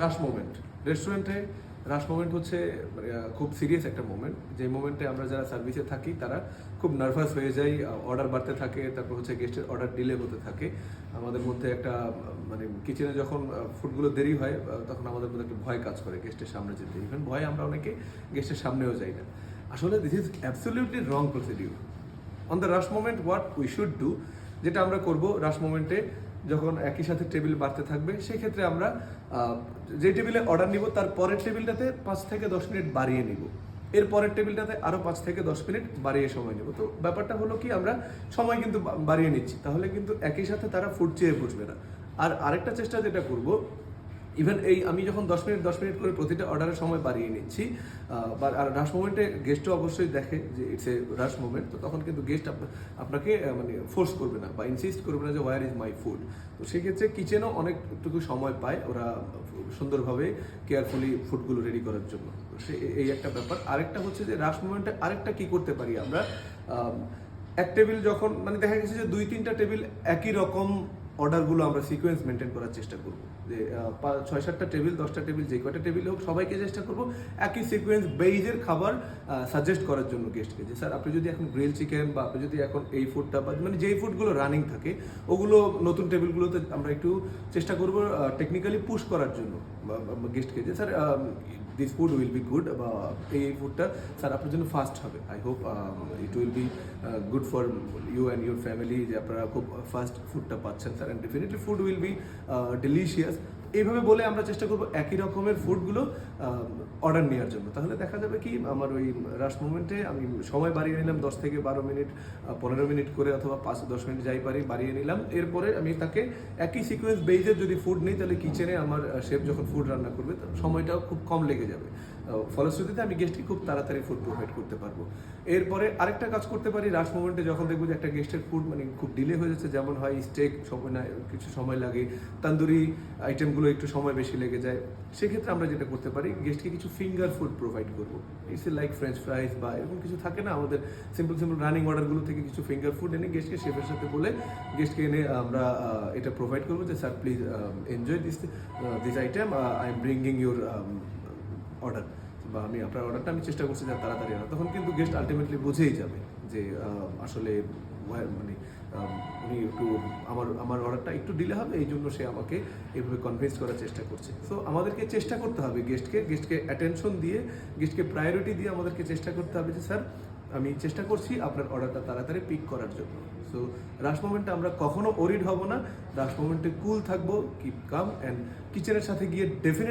রাশ moment রেস্টুরেন্টে রাশ moment হচ্ছে খুব সিরিয়াস একটা মোমেন্ট, যে মোমেন্টে আমরা যারা সার্ভিসে থাকি তারা খুব নার্ভাস হয়ে যাই, অর্ডার বাড়তে থাকে, তারপর হচ্ছে গেস্টের অর্ডার ডিলে হতে থাকে। আমাদের মধ্যে একটা কিচেনে যখন ফুডগুলো দেরি হয় তখন আমাদের মধ্যে একটা ভয় কাজ করে গেস্টের সামনে যেতে। ইভেন ভয়ে আমরা অনেকে গেস্টের সামনেও যাই না। আসলে this is absolutely wrong procedure. On the rush moment what we should do, যেটা আমরা করব রাশ মোমেন্টে যখন একই সাথে টেবিল বাড়তে থাকবে সেক্ষেত্রে আমরা যে টেবিলে অর্ডার নিব তার পরের টেবিলটাতে 5 থেকে 10 মিনিট বাড়িয়ে নিব, এর পরের টেবিলটাতে আরও 5 থেকে 10 মিনিট বাড়িয়ে সময় নেব। তো ব্যাপারটা হলো কি, আমরা সময় কিন্তু বাড়িয়ে নিচ্ছি, তাহলে কিন্তু একই সাথে তারা ফুড চেয়ে বসবে না। আর আরেকটা চেষ্টা যেটা করব, ইভেন আমি যখন 10 মিনিট করে প্রতিটা অর্ডারের সময় বাড়িয়ে নিচ্ছি, আর রাশ মোমেন্টে গেস্টও অবশ্যই দেখে যে ইটস এ রাশ মোমেন্ট, তো তখন কিন্তু গেস্ট আপনাকে ফোর্স করবে না বা ইনসিস্ট করবে না যে ওয়ার ইজ মাই ফুড। তো সেক্ষেত্রে কিচেনও অনেকটুকু সময় পায় ওরা সুন্দরভাবে কেয়ারফুলি ফুডগুলো রেডি করার জন্য। তো এই একটা ব্যাপার। আরেকটা হচ্ছে যে রাশ মোমেন্টে আরেকটা কি করতে পারি আমরা, এক টেবিল যখন দেখা গেছে যে 2-3টা টেবিল একই রকম অর্ডারগুলো আমরা সিকোয়েন্স মেনটেন করার চেষ্টা করব, যে 6-7টা টেবিল 10টা টেবিল যে কয়টা টেবিল হোক সবাইকে চেষ্টা করব একই সিকোয়েন্স বেইজের খাবার সাজেস্ট করার জন্য গেস্টকে, যে স্যার আপনি যদি এখন গ্রিল চিকেন বা আপনি যদি এখন এই ফুডটা বা যেই ফুডগুলো রানিং থাকে ওগুলো নতুন টেবিলগুলোতে আমরা একটু চেষ্টা করব টেকনিক্যালি পুশ করার জন্য গেস্টকে, যে sir this food will be good, বা এই ফুডটা স্যার আপনার জন্য ফাস্ট হবে। I hope it will be good for you and your family, যে আপনারা খুব ফাস্ট ফুডটা পাচ্ছেন sir, and definitely food will be delicious. এইভাবে বলে আমরা চেষ্টা করবো একই রকমের ফুডগুলো অর্ডার নেওয়ার জন্য। তাহলে দেখা যাবে কি, আমার ওই রাশ মোমেন্টে আমি সময় বাড়িয়ে নিলাম 10 থেকে 12 মিনিট, 15 মিনিট করে, অথবা 5-10 মিনিট যাই পারি বাড়িয়ে নিলাম। এরপরে আমি তাকে একই সিকোয়েন্স বেইজের যদি ফুড নেই, তাহলে কিচেনে আমার শেফ যখন ফুড রান্না করবে সময়টাও খুব কম লেগে যাবে। ফলশ্রুতিতে আমি গেস্টকে খুব তাড়াতাড়ি ফুড প্রোভাইড করতে পারবো। এরপরে আরেকটা কাজ করতে পারি, রাশ মোমেন্টে যখন দেখবো যে একটা গেস্টের ফুড খুব ডিলে হয়ে যাচ্ছে, যেমন হয় স্টেক সময় না কিছু সময় লাগে, তান্দুরি আইটেমগুলো একটু সময় বেশি লেগে যায়, সেক্ষেত্রে আমরা যেটা করতে পারি গেস্টকে কিছু ফিঙ্গার ফুড প্রোভাইড করবো। ইটস লাইক ফ্রেঞ্চ ফ্রাইস বা এরকম কিছু থাকে না, আমাদের সিম্পল রানিং অর্ডারগুলো থেকে কিছু ফিঙ্গার ফুড এনে গেস্টকে শেফের সাথে বলে গেস্টকে এনে আমরা এটা প্রোভাইড করবো, যে sir please enjoy this item, I am bringing your order, বা আমি আপনার অর্ডারটা আমি চেষ্টা করছি যা তাড়াতাড়ি আনা। তখন কিন্তু গেস্ট আলটিমেটলি বুঝেই যাবে যে আসলে উনি একটু আমার অর্ডারটা একটু ডিলে হবে, এই জন্য সে আমাকে এইভাবে কনভিন্স করার চেষ্টা করছে। সো আমাদেরকে চেষ্টা করতে হবে গেস্টকে অ্যাটেনশন দিয়ে, গেস্টকে প্রায়োরিটি দিয়ে আমাদেরকে চেষ্টা করতে হবে যে স্যার আমি চেষ্টা করছি আপনার অর্ডারটা তাড়াতাড়ি পিক করার জন্য। সো রাশ মোমেন্টে আমরা কখনো ওরিড হব না, রাশ মোমেন্টে কুল থাকবো, কিপ কাম, অ্যান্ড কিচেনের সাথে গিয়ে ডেফিনেটলি